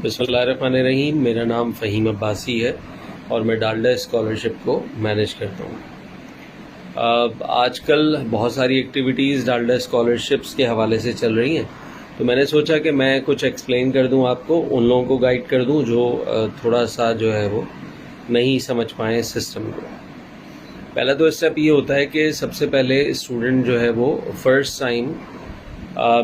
बिस्मिल्लाहिर्रहमानिर्रहीम। मेरा नाम फ़हीम अब्बासी है और मैं डालडा स्कॉलरशिप को मैनेज करता हूँ। आजकल बहुत सारी एक्टिविटीज़ डालडा स्कॉलरशिप्स के हवाले से चल रही हैं, तो मैंने सोचा कि मैं कुछ एक्सप्लेन कर दूँ आपको, उन लोगों को गाइड कर दूँ जो थोड़ा सा जो है वो नहीं समझ पाएँ इस सिस्टम को। पहला तो स्टेप ये होता है कि सबसे पहले स्टूडेंट जो है वो फ़र्स्ट टाइम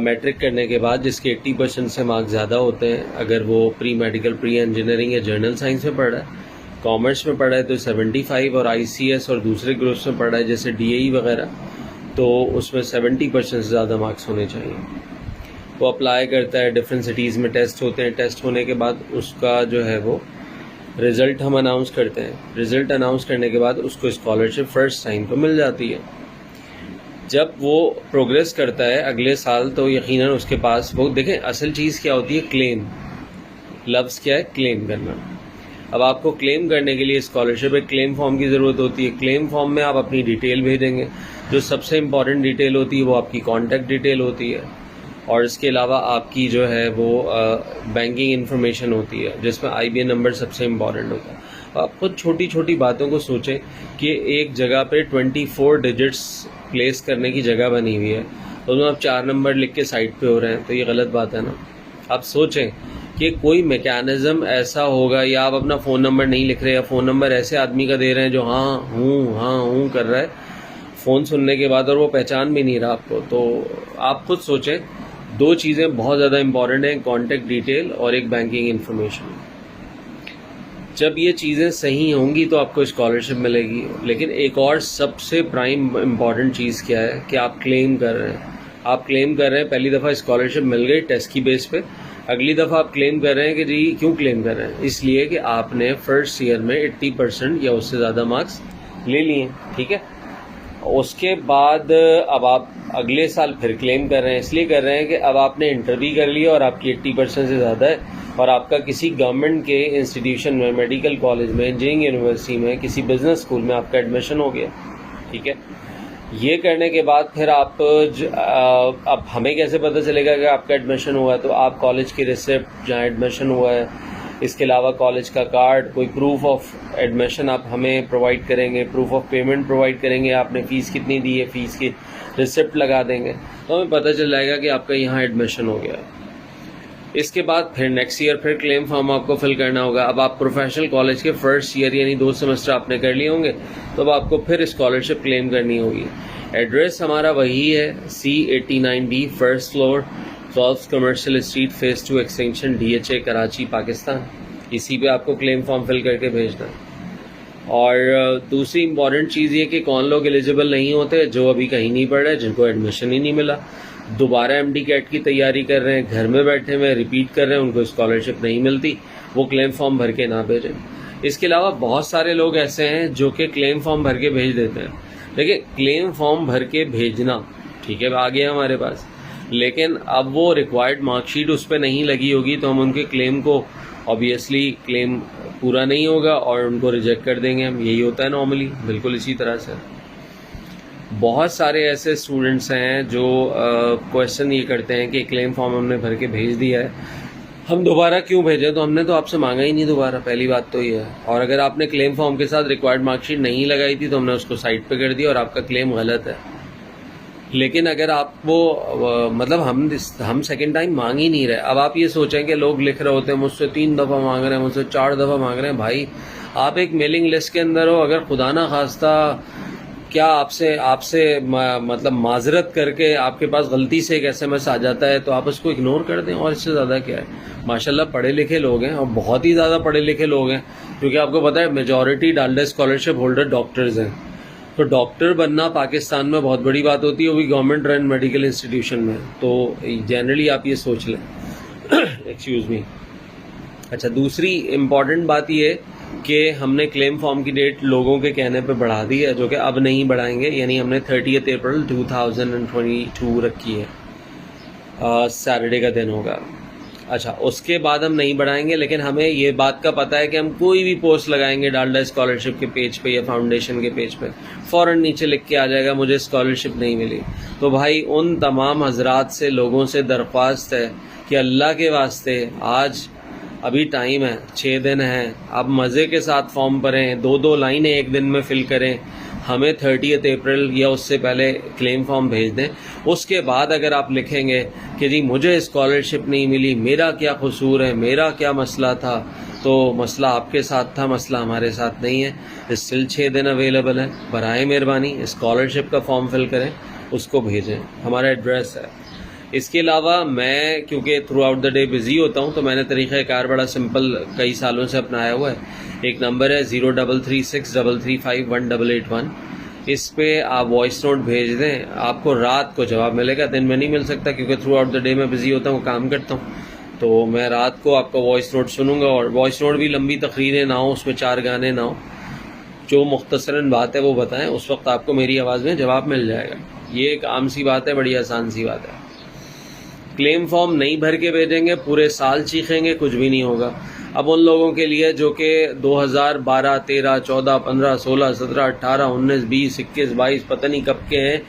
मैट्रिक करने के बाद जिसके 80% से मार्क्स ज़्यादा होते हैं, अगर वो प्री मेडिकल, प्री इंजीनियरिंग या जर्नल साइंस में पढ़ रहा है, कॉमर्स में पढ़ा है तो 75 और ICS और दूसरे ग्रुप्स में पढ़ा है जैसे DAE वगैरह, तो उसमें 70% से ज़्यादा मार्क्स होने चाहिए। वो अप्लाई करता है, डिफरेंट सिटीज़ में टेस्ट होते हैं, टेस्ट होने के बाद उसका जो है वो रिज़ल्ट हम अनाउंस करते हैं। रिज़ल्ट अनाउंस करने के बाद उसको स्कॉलरशिप फ़र्स्ट टाइम को मिल जाती है। जब वो प्रोग्रेस करता है अगले साल तो यकीनन उसके पास वो देखें, असल चीज़ क्या होती है, क्लेम। लफ्ज़ क्या है, क्लेम करना। अब आपको क्लेम करने के लिए स्कॉलरशिप एक क्लेम फॉर्म की ज़रूरत होती है। क्लेम फॉर्म में आप अपनी डिटेल भेजेंगे। जो सबसे इम्पॉर्टेंट डिटेल होती है वो आपकी कॉन्टैक्ट डिटेल होती है, और इसके अलावा आपकी जो है वो बैंकिंग इन्फॉर्मेशन होती है, जिसमें IBN नंबर सबसे इम्पॉर्टेंट होता है। आप खुद छोटी छोटी बातों को सोचें कि एक जगह पे 24 डिजिट्स प्लेस करने की जगह बनी हुई है, तो उसमें आप 4 नंबर लिख के साइड पे हो रहे हैं, तो ये गलत बात है ना। आप सोचें कि कोई मैकेनिज़्म ऐसा होगा, या आप अपना फ़ोन नंबर नहीं लिख रहे, या फ़ोन नंबर ऐसे आदमी का दे रहे हैं जो हाँ हूँ कर रहा है फ़ोन सुनने के बाद, और वो पहचान भी नहीं रहा आपको। तो आप खुद सोचें, दो चीज़ें बहुत ज़्यादा इम्पॉर्टेंट हैं, कॉन्टैक्ट डिटेल और एक बैंकिंग इन्फॉर्मेशन। जब ये चीज़ें सही होंगी तो आपको स्कॉलरशिप मिलेगी। लेकिन एक और सबसे प्राइम इम्पॉर्टेंट चीज़ क्या है कि आप क्लेम कर रहे हैं। आप क्लेम कर रहे हैं, पहली दफ़ा स्कॉलरशिप मिल गई टेस्ट की बेस पे, अगली दफ़ा आप क्लेम कर रहे हैं कि जी क्यों क्लेम कर रहे हैं, इसलिए कि आपने फर्स्ट ईयर में 80% या उससे ज़्यादा मार्क्स ले लिए, ठीक है। उसके बाद अब आप अगले साल फिर क्लेम कर रहे हैं, इसलिए कर रहे हैं कि अब आपने इंटर भी कर लिया और आपकी 80% से ज़्यादा है, और आपका किसी गवर्नमेंट के इंस्टीट्यूशन में, मेडिकल कॉलेज में, इंजीनियरिंग यूनिवर्सिटी में, किसी बिजनेस स्कूल में आपका एडमिशन हो गया, ठीक है। ये करने के बाद फिर आप अब हमें कैसे पता चलेगा कि आपका एडमिशन हुआ है, तो आप कॉलेज की रिसिप्ट जहाँ एडमिशन हुआ है, इसके अलावा कॉलेज का कार्ड, कोई प्रूफ ऑफ एडमिशन आप हमें प्रोवाइड करेंगे, प्रूफ ऑफ पेमेंट प्रोवाइड करेंगे, आपने फ़ीस कितनी दी है, फ़ीस की रिसिप्ट लगा देंगे, तो हमें पता चल जाएगा कि आपका यहाँ एडमिशन हो गया है। इसके बाद फिर नेक्स्ट ईयर फिर क्लेम फॉर्म आपको फिल करना होगा। अब आप प्रोफेशनल कॉलेज के फर्स्ट ईयर यानी 2 सेमेस्टर आपने कर लिए होंगे, तो अब आपको फिर स्कॉलरशिप क्लेम करनी होगी। एड्रेस हमारा वही है, C89D first floor, 12 commercial street, phase 2 extension, DHA Karachi, Pakistan. इसी पे आपको क्लेम फॉर्म फिल करके भेजना है। और दूसरी इम्पॉर्टेंट चीज़ ये कि कौन लोग एलिजिबल नहीं होते, जो अभी कहीं नहीं पढ़ रहे, जिनको एडमिशन ही नहीं मिला, दोबारा MD कैट की तैयारी कर रहे हैं, घर में बैठे हुए रिपीट कर रहे हैं, उनको स्कॉलरशिप नहीं मिलती, वो क्लेम फॉर्म भर के ना भेजें। इसके अलावा बहुत सारे लोग ऐसे हैं जो कि क्लेम फॉर्म भर के भेज देते हैं। देखिए, क्लेम फॉर्म भर के भेजना ठीक है, आ गया हमारे पास, लेकिन अब वो रिक्वायर्ड मार्कशीट उस पर नहीं लगी होगी, तो हम उनके क्लेम को ऑब्वियसली क्लेम पूरा नहीं होगा और उनको रिजेक्ट कर देंगे हम। यही होता है नॉर्मली, बिल्कुल इसी तरह से। बहुत सारे ऐसे स्टूडेंट्स हैं जो क्वेश्चन ये करते हैं कि क्लेम फॉर्म हमने भर के भेज दिया है, हम दोबारा क्यों भेजें, तो हमने तो आपसे मांगा ही नहीं दोबारा, पहली बात तो ये है। और अगर आपने क्लेम फॉर्म के साथ रिक्वायर्ड मार्कशीट नहीं लगाई थी तो हमने उसको साइड पे कर दिया और आपका क्लेम गलत है। लेकिन अगर आप वो मतलब हम सेकेंड टाइम मांग ही नहीं रहे। अब आप ये सोचें कि लोग लिख रहे होते हैं मुझसे 3 दफ़ा मांग रहे हैं, मुझसे 4 दफ़ा मांग रहे हैं। भाई, आप एक मेलिंग लिस्ट के अंदर हो, अगर खुदा ना खास्ता क्या आपसे मतलब माजरत करके आपके पास गलती से एक SMS आ जाता है, तो आप उसको इग्नोर कर दें, और इससे ज़्यादा क्या है। माशाल्लाह पढ़े लिखे लोग हैं, और बहुत ही ज़्यादा पढ़े लिखे लोग हैं, क्योंकि आपको पता है majority Dalda scholarship holder doctors हैं। तो डॉक्टर बनना पाकिस्तान में बहुत बड़ी बात होती है, वो भी गवर्नमेंट रन मेडिकल इंस्टीट्यूशन में। तो जनरली आप ये सोच लें। Excuse me. अच्छा, दूसरी इम्पॉर्टेंट बात ये कि हमने क्लेम फॉर्म की डेट लोगों के कहने पे बढ़ा दी है, जो कि अब नहीं बढ़ाएंगे, यानी हमने 30 अप्रैल 2022 रखी है, सैटरडे का दिन होगा। अच्छा, उसके बाद हम नहीं बढ़ाएंगे, लेकिन हमें ये बात का पता है कि हम कोई भी पोस्ट लगाएंगे डालडा स्कॉलरशिप के पेज पे या फाउंडेशन के पेज पे, फ़ौरन नीचे लिख के आ जाएगा मुझे स्कॉलरशिप नहीं मिली। तो भाई, उन तमाम हजरात से, लोगों से दरख्वास्त है कि अल्लाह के वास्ते आज अभी टाइम है, 6 दिन है, आप मज़े के साथ फॉर्म भरें, 2-2 लाइनें एक दिन में फिल करें, हमें 30 अप्रैल या उससे पहले क्लेम फॉर्म भेज दें। उसके बाद अगर आप लिखेंगे कि जी मुझे स्कॉलरशिप नहीं मिली, मेरा क्या कसूर है, मेरा क्या मसला था, तो मसला आपके साथ था, मसला हमारे साथ नहीं है। स्टिल 6 दिन अवेलेबल है, बराए मेहरबानी स्कॉलरशिप का फॉर्म फिल करें, उसको भेजें, हमारा एड्रेस है। इसके अलावा मैं क्योंकि through out the day busy होता हूँ, तो मैंने तरीक़ाकार बड़ा सिंपल कई सालों से अपनाया हुआ है। एक नंबर है 0336335181। इस पे आप वॉइस नोट भेज दें, आपको रात को जवाब मिलेगा, दिन में नहीं मिल सकता क्योंकि थ्रू आउट द डे मैं बिज़ी होता हूँ, काम करता हूँ। तो मैं रात को आपका वॉइस नोट सुनूंगा, और वॉइस नोट भी लंबी तकरीरें ना हो, उसमें 4 गाने ना हो, जो मुख्तसरन बात है वो बताएं, उस वक्त आपको मेरी आवाज़ में जवाब मिल जाएगा। ये एक आम सी बात है, बड़ी आसान सी बात है। क्लेम फॉर्म नहीं भर के भेजेंगे, पूरे साल चीखेंगे, कुछ भी नहीं होगा। अब उन लोगों के लिए जो कि 2012, 13, 14, 15, 16, 17, 18, 19, 20, 21, 22 पता नहीं कब के हैं,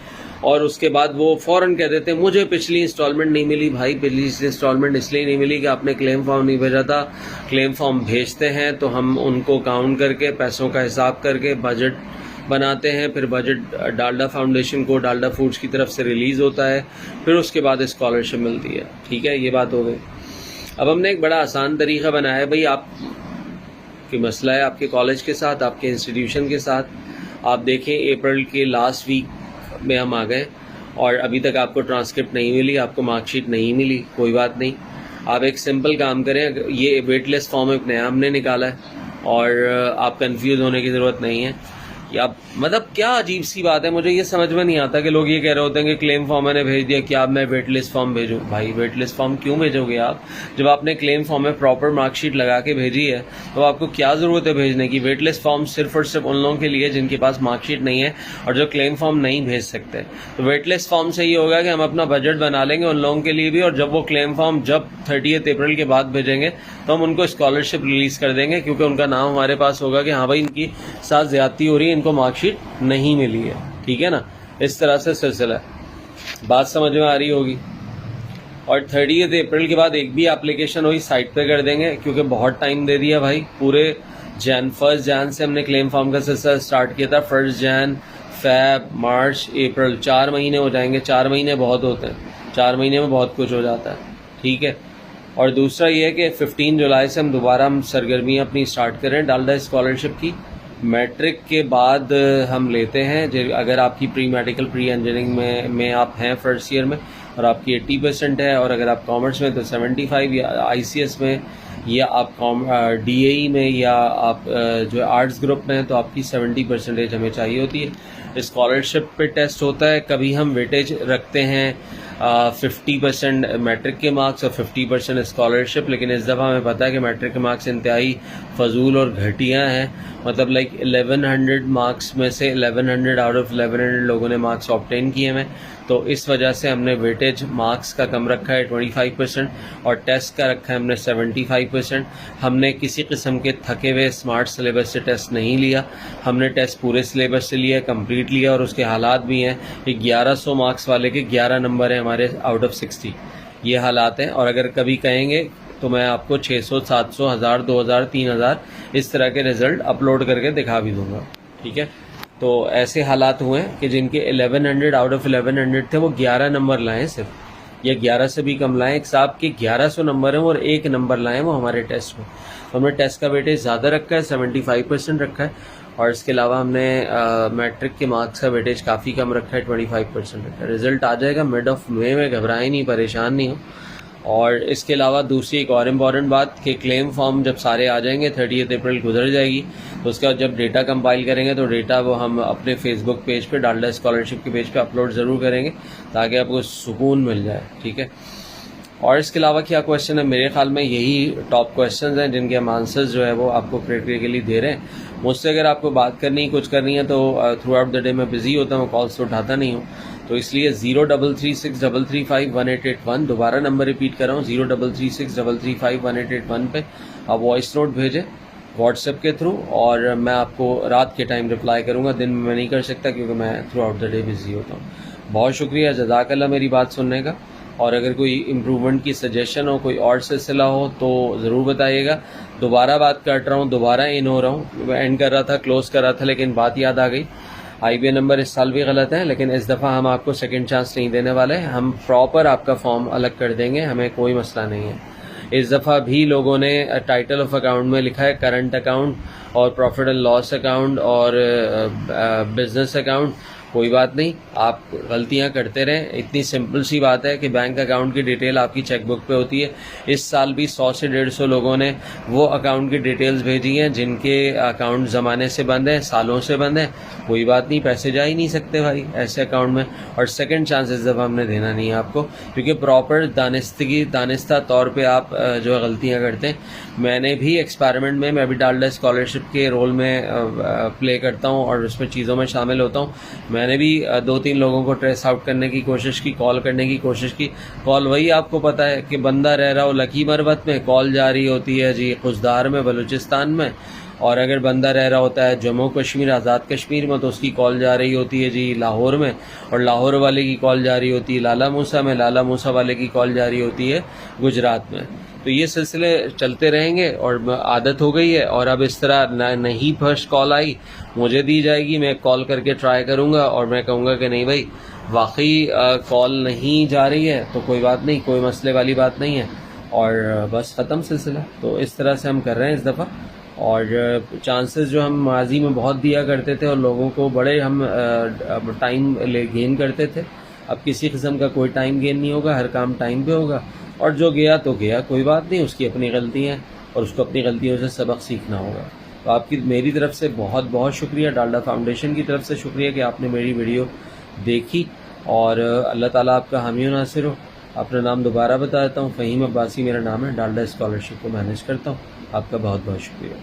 और उसके बाद वो फ़ौरन कह देते हैं मुझे पिछली इंस्टॉलमेंट नहीं मिली। भाई पिछली इंस्टॉलमेंट इसलिए नहीं मिली कि आपने क्लेम फॉर्म नहीं भेजा था। क्लेम फॉर्म भेजते हैं तो हम उनको काउंट करके, पैसों का हिसाब करके बजट बनाते हैं, फिर बजट डालडा फाउंडेशन को, डालडा फूड्स की तरफ से रिलीज़ होता है, फिर उसके बाद स्कॉलरशिप मिलती है। ठीक है, ये बात हो गई। अब हमने एक बड़ा आसान तरीक़ा बनाया है। भाई आप की मसला है आपके कॉलेज के साथ, आपके इंस्टीट्यूशन के साथ। आप देखें अप्रैल के लास्ट वीक में हम आ गए और अभी तक आपको ट्रांसक्रिप्ट नहीं मिली, आपको मार्कशीट नहीं मिली, कोई बात नहीं। आप एक सिंपल काम करें, ये वेटलेस फॉर्म एक नया हमने निकाला है और आप कंफ्यूज होने की ज़रूरत नहीं है। या मतलब क्या अजीब सी बात है, मुझे ये समझ में नहीं आता कि लोग ये कह रहे होते हैं कि क्लेम फॉर्म मैंने भेज दिया, क्या अब मैं वेटलिस्ट फॉर्म भेजूं। भाई वेटलिस्ट फॉर्म क्यों भेजोगे आप? जब आपने क्लेम फॉर्म में प्रॉपर मार्कशीट लगा के भेजी है तो आपको क्या ज़रूरत है भेजने की? वेटलिस्ट फॉर्म सिर्फ और सिर्फ उन लोगों के लिए जिनके पास मार्कशीट नहीं है और जो क्लेम फॉर्म नहीं भेज सकते। तो वेटलिस्ट फॉर्म से ये होगा कि हम अपना बजट बना लेंगे उन लोगों के लिए भी, और जब वो क्लेम फॉर्म जब 30 अप्रैल के बाद भेजेंगे तो हम उनको स्कॉलरशिप रिलीज़ कर देंगे, क्योंकि उनका नाम हमारे पास होगा कि हाँ भाई इनकी साथ ज़्यादती हो रही है, इनको मार्कशीट नहीं मिली है। ठीक है ना, इस तरह से सिलसिला है। बात समझ में आ रही होगी। और 30 अप्रैल के बाद एक भी एप्लीकेशन हुई साइट पे कर देंगे, क्योंकि बहुत टाइम दे दिया भाई। पूरे 1 जैन से हमने क्लेम फॉर्म का सिलसिला स्टार्ट किया था। 1 जैन, फेब, मार्च, अप्रैल, 4 महीने हो जाएंगे। 4 महीने बहुत होते हैं, 4 महीने में बहुत कुछ हो जाता है। ठीक है। और दूसरा ये है कि 15 जुलाई से हम दोबारा सरगर्मियाँ अपनी स्टार्ट करें डालडा स्कॉलरशिप की। मैट्रिक के बाद हम लेते हैं, अगर आपकी प्री मेडिकल प्री इंजीनियरिंग में आप हैं फर्स्ट ईयर में और आपकी 80% है, और अगर आप कॉमर्स में तो 75, या ICS में, या आप DAE में, या आप जो आर्ट्स ग्रुप में हैं तो आपकी 70% हमें चाहिए होती है। स्कॉलरशिप पे टेस्ट होता है, कभी हम वेटेज रखते हैं 50% मैट्रिक के मार्क्स और 50% स्कॉलरशिप, लेकिन इस दफ़ा हमें पता है कि मैट्रिक के मार्क्स इंतहाई फजूल और घटिया हैं। मतलब लाइक 1100 मार्क्स में से 1100 आउट ऑफ 1100 लोगों ने मार्क्स ऑब्टेन किए हैं, तो इस वजह से हमने वेटेज मार्क्स का कम रखा है 25%, और टेस्ट का रखा है हमने 75%। हमने किसी किस्म के थके हुए स्मार्ट सिलेबस से टेस्ट नहीं लिया, हमने टेस्ट पूरे सिलेबस से लिया, कंप्लीट लिया, और उसके हालात भी हैं कि 1100 मार्क्स वाले के 11 नंबर हैं हमारे आउट ऑफ 60, ये हालात हैं। और अगर कभी कहेंगे तो मैं आपको 600, 700, 1000, 2000, 3000 इस तरह के रिज़ल्ट अपलोड करके दिखा भी दूंगा। ठीक है, तो ऐसे हालात हुए हैं कि जिनके 1100 आउट ऑफ 1100 थे वो 11 नंबर लाएँ सिर्फ, या 11 से भी कम लाएँ। एक साहब के 1100 नंबर हैं और 1 नंबर लाएँ वो हमारे टेस्ट में। तो हमने टेस्ट का वेटेज ज़्यादा रखा है, 75% रखा है, और इसके अलावा हमने मैट्रिक के मार्क्स का वेटेज काफ़ी कम रखा है, 25% रखा है। रिज़ल्ट आ जाएगा मिड ऑफ मे में, घबराएं नहीं, परेशान नहीं हो। और इसके अलावा दूसरी एक और इम्पॉर्टेंट बात कि क्लेम फॉर्म जब सारे आ जाएंगे, 30 अप्रैल गुजर जाएगी, तो उसका जब डेटा कंपाइल करेंगे तो डेटा वो हम अपने फेसबुक पेज पे, डालडा स्कॉलरशिप के पेज पे अपलोड ज़रूर करेंगे, ताकि आपको सुकून मिल जाए। ठीक है। और इसके अलावा क्या क्वेश्चन है, मेरे ख्याल में यही टॉप क्वेश्चंस हैं जिनके हम आंसर्स जो है वो आपको प्रैक्टिकली दे रहे हैं। मुझसे अगर आपको बात करनी, कुछ करनी है तो थ्रू आउट द डे मैं बिज़ी होता हूँ, कॉल्स तो उठाता नहीं हूँ, तो इसलिए 0336335181, दोबारा नंबर रिपीट कर रहा हूँ, 0336335181 पे आप वॉइस नोट भेजें व्हाट्सएप के थ्रू, और मैं आपको रात के टाइम रिप्लाई करूँगा, दिन में मैं नहीं कर सकता क्योंकि मैं through out the day busy होता हूँ। बहुत शुक्रिया, जज़ाकल्लाह मेरी बात सुनने का। और अगर कोई इम्प्रूवमेंट की सजेशन हो, कोई और सिलसिला हो तो ज़रूर बताइएगा। दोबारा बात कर रहा हूँ, दोबारा इन हो रहा हूँ, एंड कर रहा था, क्लोज़ कर रहा था, लेकिन बात याद आ गई। IBA नंबर इस साल भी गलत है, लेकिन इस दफ़ा हम आपको सेकंड चांस नहीं देने वाले। हम प्रॉपर आपका फॉर्म अलग कर देंगे, हमें कोई मसला नहीं है। इस दफ़ा भी लोगों ने टाइटल ऑफ अकाउंट में लिखा है करंट अकाउंट और प्रॉफिट एंड लॉस अकाउंट और बिजनेस अकाउंट। कोई बात नहीं, आप गलतियां करते रहें। इतनी सिंपल सी बात है कि बैंक अकाउंट की डिटेल आपकी चेकबुक पे होती है। इस साल भी 100 से 150 लोगों ने वो अकाउंट की डिटेल्स भेजी हैं जिनके अकाउंट ज़माने से बंद हैं, सालों से बंद हैं। कोई बात नहीं, पैसे जा ही नहीं सकते भाई ऐसे अकाउंट में। और सेकंड चांस इस दफ़ा हमने देना नहीं है आपको, क्योंकि प्रॉपर दानिस्ता तौर पे आप जो है गलतियाँ करते हैं। मैंने भी एक्सपेरिमेंट में, मैं भी डालडा स्कॉलरशिप के रोल में प्ले करता हूँ और उसमें चीज़ों में शामिल होता हूँ। मैंने भी 2-3 लोगों को ट्रेस आउट करने की कोशिश की, कॉल करने की कोशिश की। कॉल वही आपको पता है कि बंदा रह रहा हो लकी मरबत में, कॉल जा रही होती है जी खुशदार में, बलूचिस्तान में। और अगर बंदा रह रहा होता है जम्मू कश्मीर, आज़ाद कश्मीर में, तो उसकी कॉल जा रही होती है जी लाहौर में, और लाहौर वाले की कॉल जा रही होती है लाला मूसा में, लाला मूसा वाले की कॉल जा रही होती है गुजरात में। तो ये सिलसिले चलते रहेंगे और आदत हो गई है। और अब इस तरह नहीं फर्स्ट कॉल आई मुझे दी जाएगी, मैं कॉल करके ट्राई करूँगा और मैं कहूँगा कि नहीं भाई वाकई कॉल नहीं जा रही है, तो कोई बात नहीं, कोई मसले वाली बात नहीं है, और बस ख़त्म सिलसिला। तो इस तरह से हम कर रहे हैं इस दफ़ा। और चांसेस जो हम माजी में बहुत दिया करते थे और लोगों को बड़े हम टाइम गेन करते थे, अब किसी किस्म का कोई टाइम गेन नहीं होगा, हर काम टाइम पे होगा। और जो गया तो गया, कोई बात नहीं, उसकी अपनी गलती है और उसको अपनी गलतियों से सबक सीखना होगा। तो आपकी मेरी तरफ से बहुत बहुत शुक्रिया, डालडा फाउंडेशन की तरफ से शुक्रिया कि आपने मेरी वीडियो देखी। और अल्लाह ताला आपका हामी व नासिर हो। अपना नाम दोबारा बता देता हूँ, फ़हीम अब्बासी मेरा नाम है, डालडा स्कॉलरशिप को मैनेज करता हूँ। आपका बहुत बहुत शुक्रिया।